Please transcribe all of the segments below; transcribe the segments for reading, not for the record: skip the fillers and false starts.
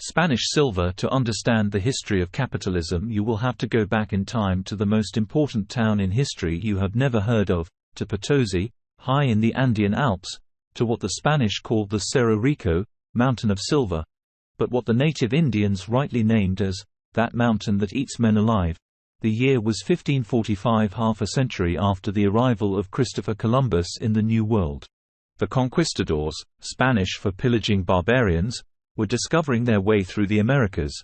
Spanish silver. To understand the history of capitalism, you will have to go back in time to the most important town in history you have never heard of, to Potosi, high in the Andean Alps, to what the Spanish called the Cerro Rico, Mountain of Silver, but what the native Indians rightly named as that mountain that eats men alive. The year was 1545, half a century after the arrival of Christopher Columbus in the New World. The conquistadors, Spanish for pillaging barbarians, were discovering their way through the Americas.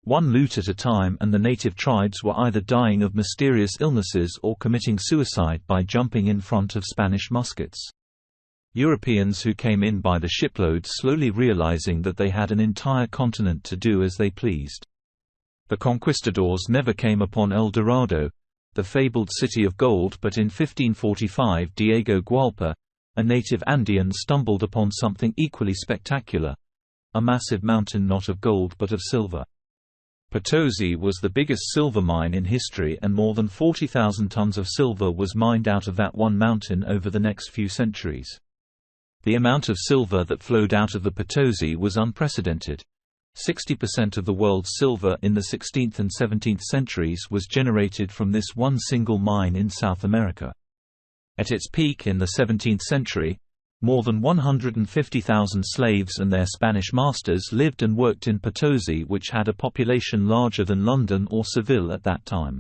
One loot at a time, and the native tribes were either dying of mysterious illnesses or committing suicide by jumping in front of Spanish muskets. Europeans who came in by the shipload, slowly realizing that they had an entire continent to do as they pleased. The conquistadors never came upon El Dorado, the fabled city of gold, but in 1545 Diego Gualpa, a native Andean, stumbled upon something equally spectacular. A massive mountain not of gold but of silver. Potosi was the biggest silver mine in history, and more than 40,000 tons of silver was mined out of that one mountain over the next few centuries. The amount of silver that flowed out of the Potosi was unprecedented. 60% of the world's silver in the 16th and 17th centuries was generated from this one single mine in South America. At its peak in the 17th century, more than 150,000 slaves and their Spanish masters lived and worked in Potosi, which had a population larger than London or Seville at that time.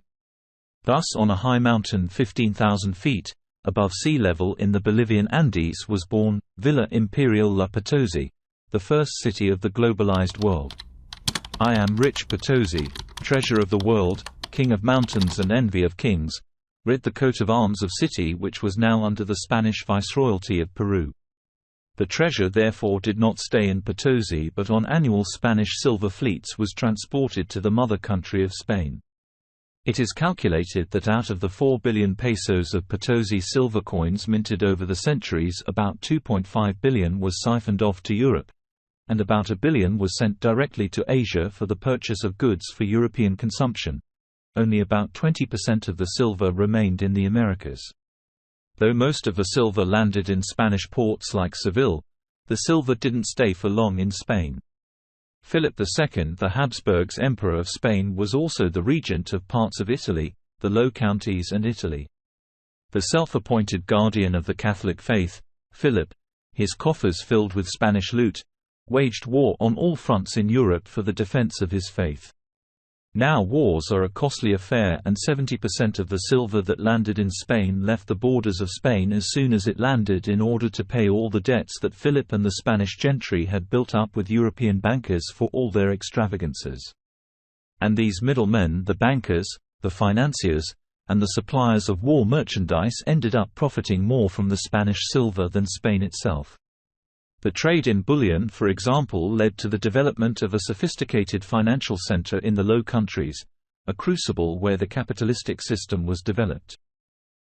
Thus, on a high mountain 15,000 feet above sea level in the Bolivian Andes was born Villa Imperial La Potosi, the first city of the globalized world. I am rich Potosi, treasure of the world, king of mountains and envy of kings, read the coat of arms of city which was now under the Spanish viceroyalty of Peru. The treasure therefore did not stay in Potosi, but on annual Spanish silver fleets was transported to the mother country of Spain. It is calculated that out of the 4 billion pesos of Potosi silver coins minted over the centuries, about 2.5 billion was siphoned off to Europe, and about $1 billion was sent directly to Asia for the purchase of goods for European consumption. Only about 20% of the silver remained in the Americas. Though most of the silver landed in Spanish ports like Seville, the silver didn't stay for long in Spain. Philip II, the Habsburgs' Emperor of Spain, was also the regent of parts of Italy, the Low Countries and Italy. The self-appointed guardian of the Catholic faith, Philip, his coffers filled with Spanish loot, waged war on all fronts in Europe for the defense of his faith. Now wars are a costly affair, and 70% of the silver that landed in Spain left the borders of Spain as soon as it landed in order to pay all the debts that Philip and the Spanish gentry had built up with European bankers for all their extravagances. And these middlemen, the bankers, the financiers, and the suppliers of war merchandise, ended up profiting more from the Spanish silver than Spain itself. The trade in bullion, for example, led to the development of a sophisticated financial center in the Low Countries, a crucible where the capitalistic system was developed.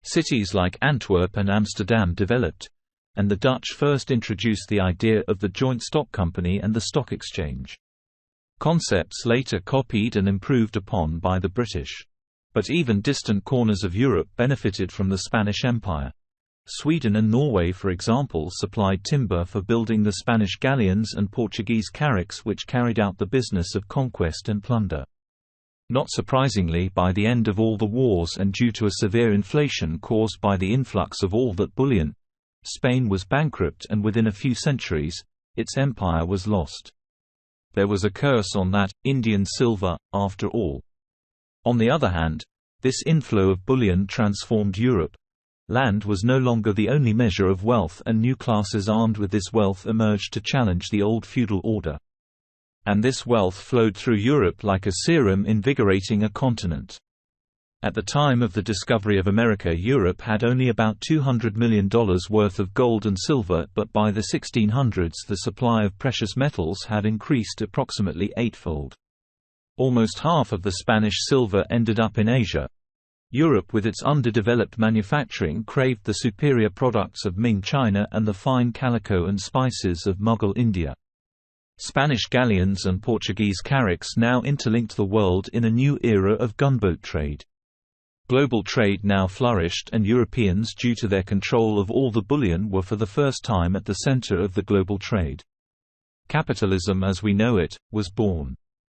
Cities like Antwerp and Amsterdam developed, and the Dutch first introduced the idea of the joint stock company and the stock exchange. Concepts later copied and improved upon by the British. But even distant corners of Europe benefited from the Spanish Empire. Sweden and Norway, for example, supplied timber for building the Spanish galleons and Portuguese carracks, which carried out the business of conquest and plunder. Not surprisingly, by the end of all the wars and due to a severe inflation caused by the influx of all that bullion, Spain was bankrupt, and within a few centuries, its empire was lost. There was a curse on that Indian silver, after all. On the other hand, this inflow of bullion transformed Europe. Land was no longer the only measure of wealth, and new classes armed with this wealth emerged to challenge the old feudal order. And this wealth flowed through Europe like a serum, invigorating a continent. At the time of the discovery of America, Europe had only about $200 million worth of gold and silver, but by the 1600s the supply of precious metals had increased approximately eightfold. Almost half of the Spanish silver ended up in Asia. Europe, with its underdeveloped manufacturing, craved the superior products of Ming China and the fine calico and spices of Mughal India. Spanish galleons and Portuguese carracks now interlinked the world in a new era of gunboat trade. Global trade now flourished, and Europeans, due to their control of all the bullion, were for the first time at the center of the global trade. Capitalism as we know it, was born.